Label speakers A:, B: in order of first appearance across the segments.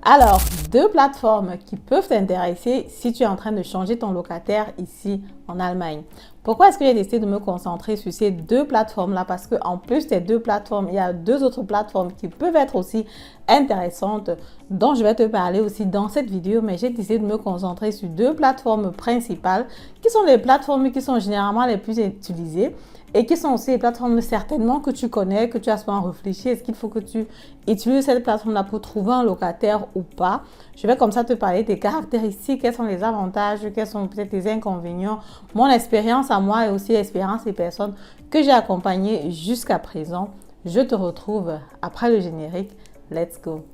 A: Alors, deux plateformes qui peuvent t'intéresser si tu es en train de changer ton locataire ici en Allemagne. Pourquoi est-ce que j'ai décidé de me concentrer sur ces deux plateformes-là? Parce qu'en plus des deux plateformes, il y a deux autres plateformes qui peuvent être aussi intéressantes, dont je vais te parler aussi dans cette vidéo, mais j'ai décidé de me concentrer sur deux plateformes principales, qui sont les plateformes qui sont généralement les plus utilisées et qui sont aussi les plateformes certainement que tu connais, que tu as souvent réfléchi. Est-ce qu'il faut que tu utilises cette plateforme-là pour trouver un locataire ou pas? Je vais comme ça te parler des caractéristiques, quels sont les avantages, quels sont peut-être les inconvénients, mon expérience à moi et aussi l'expérience des personnes que j'ai accompagnées jusqu'à présent. Je te retrouve après le générique. Let's go!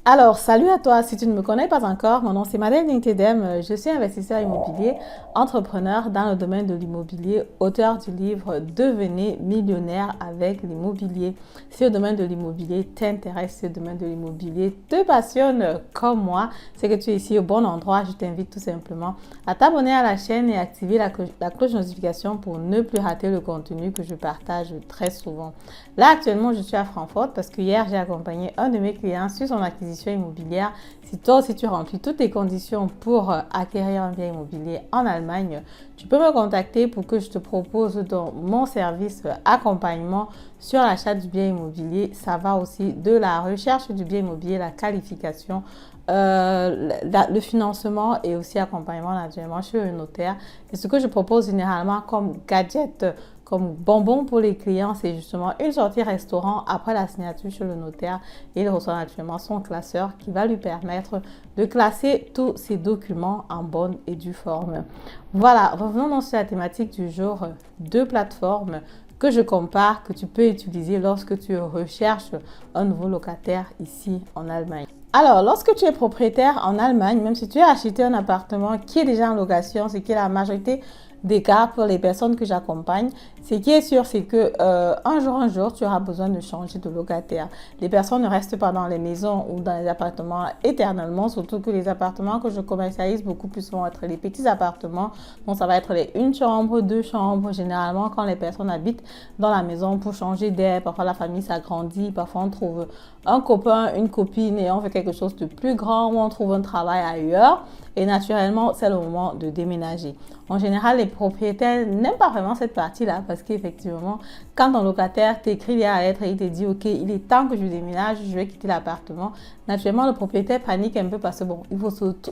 A: Alors, salut à toi. Si tu ne me connais pas encore, mon nom c'est Madeleine Ntedem. Je suis investisseur immobilier, entrepreneur dans le domaine de l'immobilier, auteur du livre Devenez millionnaire avec l'immobilier. Si le domaine de l'immobilier t'intéresse, si le domaine de l'immobilier te passionne comme moi, c'est que tu es ici au bon endroit. Je t'invite tout simplement à t'abonner à la chaîne et activer la cloche de notification pour ne plus rater le contenu que je partage très souvent. Là, actuellement, je suis à Francfort parce que hier, j'ai accompagné un de mes clients sur son acquisition immobilière. Si toi aussi tu remplis toutes les conditions pour acquérir un bien immobilier en Allemagne, tu peux me contacter pour que je te propose dans mon service accompagnement sur l'achat du bien immobilier. Ça va aussi de la recherche du bien immobilier, la qualification, le financement et aussi accompagnement naturellement chez le notaire. Et ce que je propose généralement comme gadget, comme bonbon pour les clients, c'est justement une sortie restaurant après la signature chez le notaire. Il reçoit naturellement son classeur qui va lui permettre de classer tous ses documents en bonne et due forme. Voilà, revenons donc sur la thématique du jour, deux plateformes que je compare, que tu peux utiliser lorsque tu recherches un nouveau locataire ici en Allemagne. Alors, lorsque tu es propriétaire en Allemagne, même si tu as acheté un appartement qui est déjà en location, ce qui est la majorité des cas pour les personnes que j'accompagne, ce qui est sûr, c'est que un jour, tu auras besoin de changer de locataire. Les personnes ne restent pas dans les maisons ou dans les appartements éternellement, surtout que les appartements que je commercialise beaucoup plus vont être les petits appartements. Donc, ça va être les une chambre, deux chambres, généralement quand les personnes habitent dans la maison pour changer d'air. Parfois, la famille s'agrandit, parfois on trouve un copain, une copine et on fait quelque chose de plus grand ou on trouve un travail ailleurs. Et naturellement, c'est le moment de déménager. En général, les propriétaires n'aiment pas vraiment cette partie-là parce qu'effectivement, quand ton locataire t'écrit la lettre et il te dit « Ok, il est temps que je déménage, je vais quitter l'appartement », naturellement, le propriétaire panique un peu parce que bon, il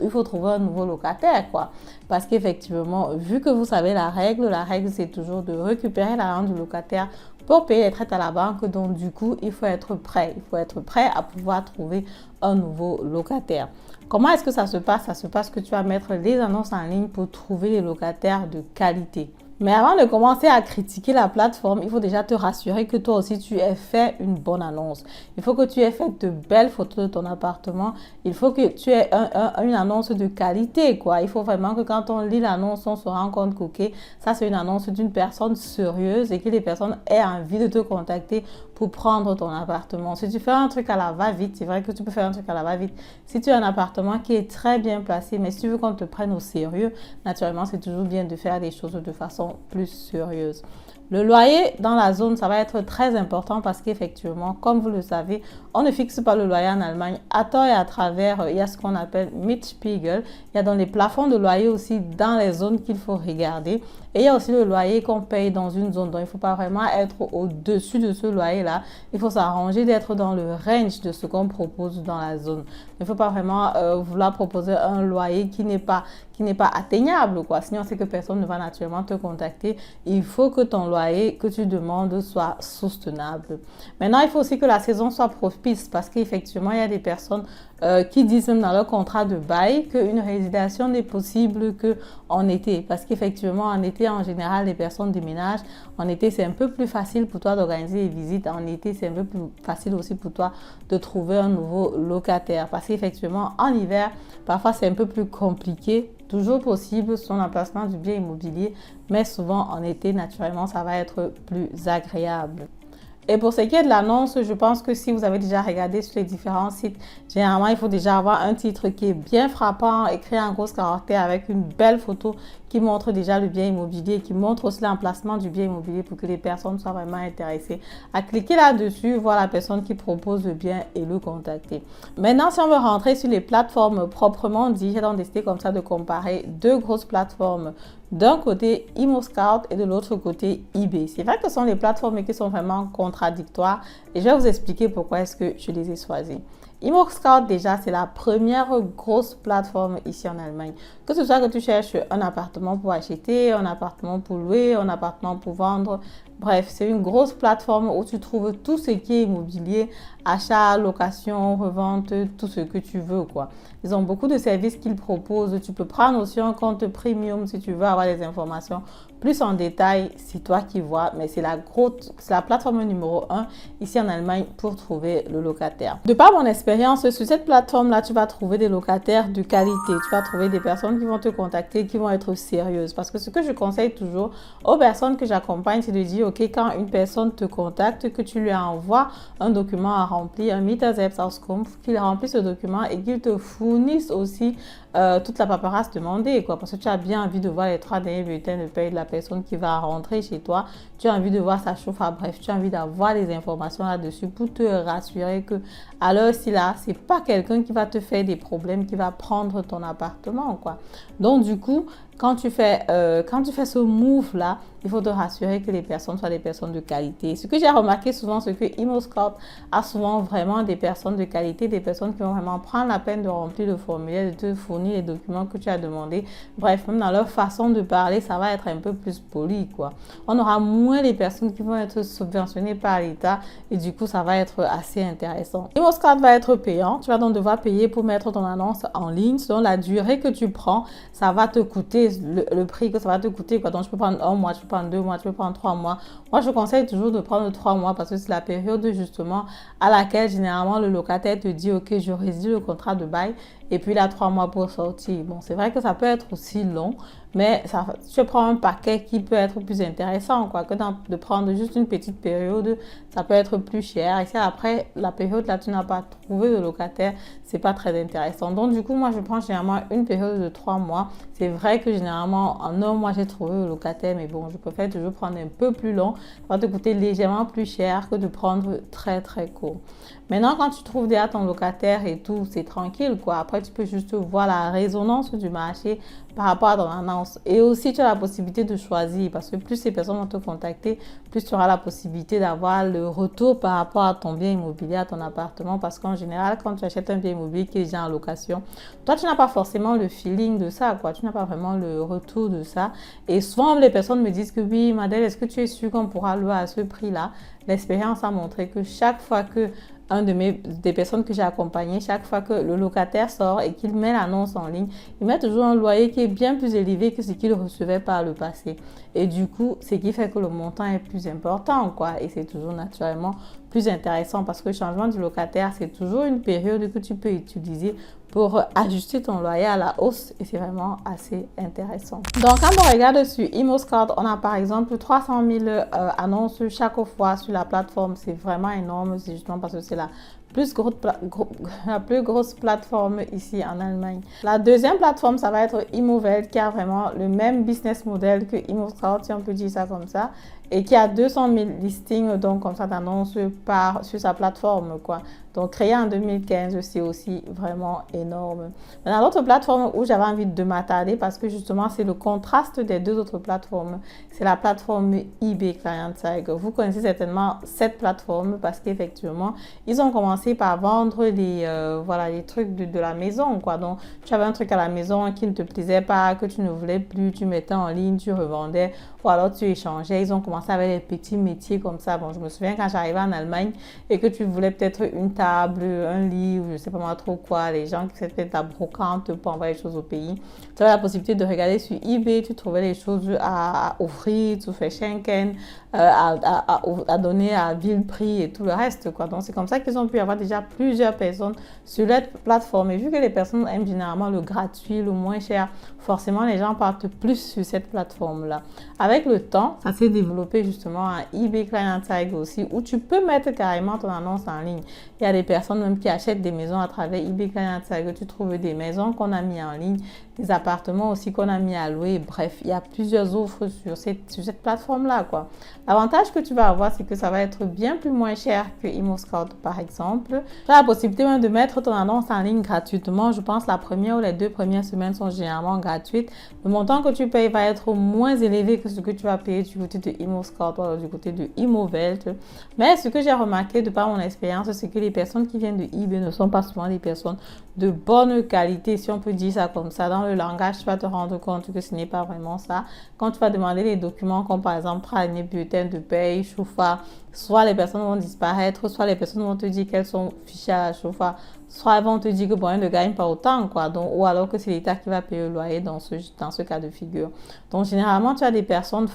A: faut trouver un nouveau locataire, quoi. Parce qu'effectivement, vu que vous savez la règle c'est toujours de récupérer l'argent du locataire pour payer les traites à la banque. Donc, du coup, il faut être prêt. Il faut être prêt à pouvoir trouver un nouveau locataire. Comment est-ce que ça se passe? Ça se passe que tu vas mettre les annonces en ligne pour trouver les locataires de qualité. Mais avant de commencer à critiquer la plateforme, il faut déjà te rassurer que toi aussi, tu aies fait une bonne annonce. Il faut que tu aies fait de belles photos de ton appartement. Il faut que tu aies une annonce de qualité, quoi. Il faut vraiment que quand on lit l'annonce, on se rend compte que, ok, ça c'est une annonce d'une personne sérieuse et que les personnes aient envie de te contacter pour prendre ton appartement. Si tu fais un truc à la va-vite, c'est vrai que tu peux faire un truc à la va-vite. Si tu as un appartement qui est très bien placé, mais si tu veux qu'on te prenne au sérieux, naturellement, c'est toujours bien de faire des choses de façon plus sérieuse. Le loyer dans la zone, ça va être très important parce qu'effectivement, comme vous le savez, on ne fixe pas le loyer en Allemagne. À tort et à travers, il y a ce qu'on appelle Mietspiegel. Il y a dans les plafonds de loyer aussi dans les zones qu'il faut regarder. Et il y a aussi le loyer qu'on paye dans une zone. Donc, il ne faut pas vraiment être au-dessus de ce loyer-là. Il faut s'arranger d'être dans le range de ce qu'on propose dans la zone. Il ne faut pas vraiment vouloir proposer un loyer qui n'est pas atteignable, quoi. Sinon, c'est que personne ne va naturellement te contacter. Il faut que ton loyer que tu demandes soit soutenable. Maintenant, il faut aussi que la saison soit propice parce qu'effectivement, il y a des personnes qui disent même dans leur contrat de bail qu'une résidation n'est possible qu'en été. Parce qu'effectivement, en été, en général, les personnes déménagent. En été, c'est un peu plus facile pour toi d'organiser des visites. En été, c'est un peu plus facile aussi pour toi de trouver un nouveau locataire. Parce qu'effectivement, en hiver, parfois, c'est un peu plus compliqué. Toujours possible son emplacement du bien immobilier, mais souvent en été, naturellement, ça va être plus agréable. Et pour ce qui est de l'annonce, je pense que si vous avez déjà regardé sur les différents sites, généralement, il faut déjà avoir un titre qui est bien frappant, écrit en grosses caractères avec une belle photo qui montre déjà le bien immobilier, qui montre aussi l'emplacement du bien immobilier pour que les personnes soient vraiment intéressées à cliquer là-dessus, voir la personne qui propose le bien et le contacter. Maintenant, si on veut rentrer sur les plateformes proprement dit, j'ai donc décidé comme ça de comparer deux grosses plateformes. D'un côté, ImmoScout et de l'autre côté, eBay. C'est vrai que ce sont des plateformes qui sont vraiment contradictoires et je vais vous expliquer pourquoi est-ce que je les ai choisies. ImmoScout, déjà, c'est la première grosse plateforme ici en Allemagne. Que ce soit que tu cherches un appartement pour acheter, un appartement pour louer, un appartement pour vendre, bref, c'est une grosse plateforme où tu trouves tout ce qui est immobilier, achat, location, revente, tout ce que tu veux, quoi. Ils ont beaucoup de services qu'ils proposent. Tu peux prendre aussi un compte premium si tu veux avoir des informations plus en détail. C'est toi qui vois, mais c'est la plateforme numéro 1 ici en Allemagne pour trouver le locataire. De par mon expérience, sur cette plateforme-là, tu vas trouver des locataires de qualité. Tu vas trouver des personnes qui vont te contacter, qui vont être sérieuses. Parce que ce que je conseille toujours aux personnes que j'accompagne, c'est de dire, OK, quand une personne te contacte, que tu lui envoies un document à remplir, un Mieterselbstauskunft, qu'il remplisse ce document et qu'il te fournisse aussi toute la paperasse demandée, quoi. Parce que tu as bien envie de voir les 3 derniers bulletins de paie de la personne qui va rentrer chez toi. Tu as envie de voir sa chauffe, bref, tu as envie d'avoir des informations là-dessus pour te rassurer que à l'heure-ci là, c'est pas quelqu'un qui va te faire des problèmes, qui va prendre ton appartement, quoi. Donc du coup, quand tu fais ce move-là, il faut te rassurer que les personnes soient des personnes de qualité. Ce que j'ai remarqué souvent, c'est que ImmoScout a souvent vraiment des personnes de qualité, des personnes qui vont vraiment prendre la peine de remplir le formulaire, de te fournir les documents que tu as demandé. Bref, même dans leur façon de parler, ça va être un peu plus poli, quoi. On aura moins les personnes qui vont être subventionnées par l'État et du coup, ça va être assez intéressant. ImmoScout va être payant. Tu vas donc devoir payer pour mettre ton annonce en ligne. Selon la durée que tu prends, ça va te coûter le prix que ça va te coûter, quoi. Donc, tu peux prendre 1 mois, tu peux prendre 2 mois, tu peux prendre 3 mois. Moi, je conseille toujours de prendre 3 mois parce que c'est la période justement à laquelle généralement le locataire te dit, OK, je réside le contrat de bail et puis il a 3 mois pour sortir. Bon, c'est vrai que ça peut être aussi long, mais tu prends un paquet qui peut être plus intéressant, quoi, que de prendre juste une petite période, ça peut être plus cher. Et si après la période là, tu n'as pas trouvé de locataire, c'est pas très intéressant. Donc du coup, moi, je prends généralement une période de 3 mois. C'est vrai que généralement, en 1 mois, j'ai trouvé le locataire, mais bon, je préfère toujours prendre un peu plus long. Ça va te coûter légèrement plus cher que de prendre très, très court. Maintenant, quand tu trouves déjà ton locataire et tout, c'est tranquille, quoi. Après, tu peux juste voir la résonance du marché par rapport à ton annonce. Et aussi, tu as la possibilité de choisir parce que plus ces personnes vont te contacter, plus tu auras la possibilité d'avoir le retour par rapport à ton bien immobilier, à ton appartement. Parce qu'en général, quand tu achètes un bien immobilier qui est déjà en location, toi, tu n'as pas forcément le feeling de ça, quoi. Tu n'as pas vraiment le retour de ça. Et souvent, les personnes me disent que oui, Madeleine, est-ce que tu es sûre qu'on pourra louer à ce prix-là? L'expérience a montré que chaque fois que des personnes que j'ai accompagnées, chaque fois que le locataire sort et qu'il met l'annonce en ligne, il met toujours un loyer qui est bien plus élevé que ce qu'il recevait par le passé. Et du coup, ce qui fait que le montant est plus important, quoi. Et c'est toujours naturellement plus intéressant parce que le changement du locataire, c'est toujours une période que tu peux utiliser pour ajuster ton loyer à la hausse et c'est vraiment assez intéressant. Donc, quand on regarde sur ImmoScout, on a par exemple 300 000 annonces chaque fois sur la plateforme. C'est vraiment énorme, c'est justement parce que c'est la plus grosse plateforme ici en Allemagne. La deuxième plateforme, ça va être Immowelt qui a vraiment le même business model que ImmoScout, si on peut dire ça comme ça, et qui a 200 000 listings, donc comme ça, d'annonces sur sa plateforme, quoi. Donc, créé en 2015, c'est aussi vraiment énorme. Maintenant, l'autre plateforme où j'avais envie de m'attarder, parce que justement, c'est le contraste des deux autres plateformes, c'est la plateforme eBay Kleinanzeigen. Vous connaissez certainement cette plateforme parce qu'effectivement, ils ont commencé par vendre les trucs de la maison, quoi. Donc, tu avais un truc à la maison qui ne te plaisait pas, que tu ne voulais plus, tu mettais en ligne, tu revendais, ou alors tu échangeais. Ils ont commencé avec des petits métiers comme ça. Bon, je me souviens quand j'arrivais en Allemagne et que tu voulais peut-être une table, un lit, ou je sais pas moi trop quoi, les gens qui faisaient peut-être la brocante pour envoyer les choses au pays. Tu avais la possibilité de regarder sur eBay, tu trouvais les choses à offrir, tu fais Schenken, à donner à vil prix et tout le reste, quoi. Donc, c'est comme ça qu'ils ont pu avoir avoir déjà plusieurs personnes sur la plateforme. Et vu que les personnes aiment généralement le gratuit, le moins cher, forcément les gens partent plus sur cette plateforme-là. Avec le temps, ça s'est développé justement à eBay Kleinanzeigen aussi, où tu peux mettre carrément ton annonce en ligne. Il y a des personnes même qui achètent des maisons à travers eBay Kleinanzeigen. Tu trouves des maisons qu'on a mis en ligne, des appartements aussi qu'on a mis à louer. Bref, il y a plusieurs offres sur cette plateforme-là, quoi. L'avantage que tu vas avoir, c'est que ça va être bien plus moins cher que ImmoScout, par exemple. Tu as la possibilité même de mettre ton annonce en ligne gratuitement. Je pense que la première ou les 2 premières semaines sont généralement gratuites. Le montant que tu payes va être moins élevé que ce que tu vas payer du côté de ImmoScout ou du côté de Immowelt. Mais ce que j'ai remarqué de par mon expérience, c'est que les personnes qui viennent de eBay ne sont pas souvent des personnes de bonne qualité, si on peut dire ça comme ça. Dans le langage, tu vas te rendre compte que ce n'est pas vraiment ça. Quand tu vas demander les documents comme par exemple traîner bulletin de paye, chauffard, soit les personnes vont disparaître, soit les personnes vont te dire qu'elles sont fichées à la chauffard, soit elles vont te dire que bon, elles ne gagnent pas autant, quoi. Donc, ou alors que c'est l'État qui va payer le loyer dans ce cas de figure. Donc, généralement, tu as des personnes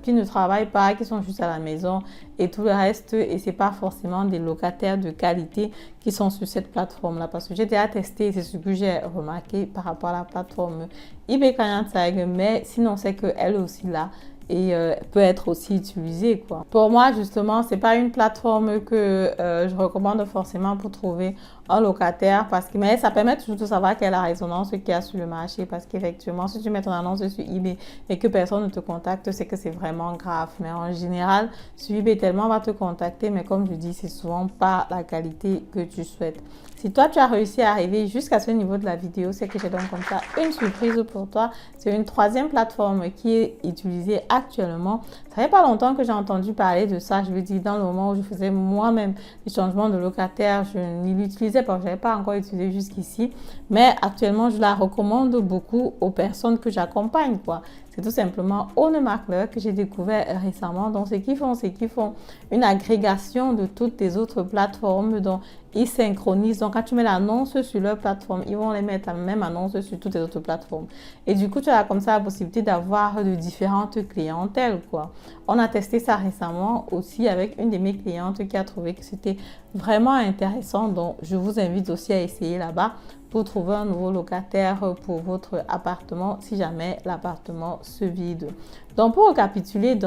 A: qui ne travaillent pas, qui sont juste à la maison et tout le reste, et c'est pas forcément des locataires de qualité qui sont sur cette plateforme-là. Parce que j'ai déjà testé, c'est ce que j'ai remarqué par rapport à la plateforme eBay Kleinanzeigen, mais sinon, c'est qu'elle est aussi là et peut être aussi utilisée, quoi. Pour moi, justement, c'est pas une plateforme que je recommande forcément pour trouver un locataire, mais ça permet toujours de savoir quelle est la résonance qu'il y a sur le marché, parce qu'effectivement, si tu mets ton annonce sur eBay et que personne ne te contacte, c'est que c'est vraiment grave. Mais en général, sur eBay, tellement on va te contacter, mais comme je dis, c'est souvent pas la qualité que tu souhaites. Si toi, tu as réussi à arriver jusqu'à ce niveau de la vidéo, c'est que j'ai donc comme ça une surprise pour toi. C'est une 3e plateforme qui est utilisée actuellement. Ça fait pas longtemps que j'ai entendu parler de ça. Je veux dire, dans le moment où je faisais moi-même les changements de locataire, je n'y l'utilisais pas. Je n'avais pas encore utilisé jusqu'ici. Mais actuellement, je la recommande beaucoup aux personnes que j'accompagne, quoi. C'est tout simplement OwnerMakler que j'ai découvert récemment. Donc, ce qu'ils font, c'est qu'ils font une agrégation de toutes les autres plateformes. Donc, ils synchronisent. Donc, quand tu mets l'annonce sur leur plateforme, ils vont les mettre la même annonce sur toutes les autres plateformes. Et du coup, tu as comme ça la possibilité d'avoir de différentes clientèles, quoi. On a testé ça récemment aussi avec une de mes clientes qui a trouvé que c'était vraiment intéressant. Donc, je vous invite aussi à essayer là-bas pour trouver un nouveau locataire pour votre appartement si jamais l'appartement se vide. Donc, pour récapituler,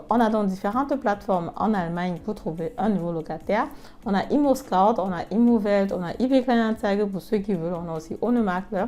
A: on a donc différentes plateformes en Allemagne pour trouver un nouveau locataire. On a ImmoScout, on a Immowelt, on a eBay Kleinanzeigen pour ceux qui veulent, on a aussi OwnerMakler.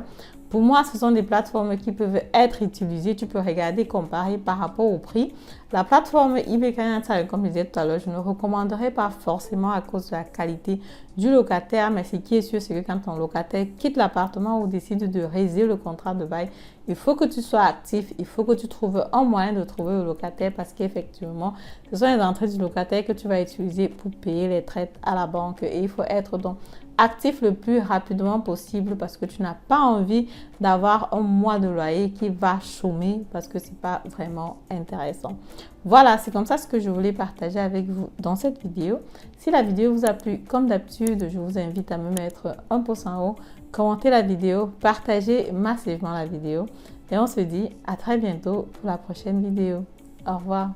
A: Pour moi, ce sont des plateformes qui peuvent être utilisées. Tu peux regarder, comparer par rapport au prix. La plateforme eBay Kleinanzeigen, comme je disais tout à l'heure, je ne recommanderais pas forcément à cause de la qualité du locataire. Mais ce qui est sûr, c'est que quand ton locataire quitte l'appartement ou décide de résilier le contrat de bail, il faut que tu sois actif. Il faut que tu trouves un moyen de trouver le locataire parce qu'effectivement, ce sont les entrées du locataire que tu vas utiliser pour payer les traites à la banque. Et il faut être donc actif le plus rapidement possible parce que tu n'as pas envie d'avoir un mois de loyer qui va chômer parce que c'est pas vraiment intéressant. Voilà, c'est comme ça ce que je voulais partager avec vous dans cette vidéo. Si la vidéo vous a plu, comme d'habitude, je vous invite à me mettre un pouce en haut, commenter la vidéo, partager massivement la vidéo et on se dit à très bientôt pour la prochaine vidéo. Au revoir.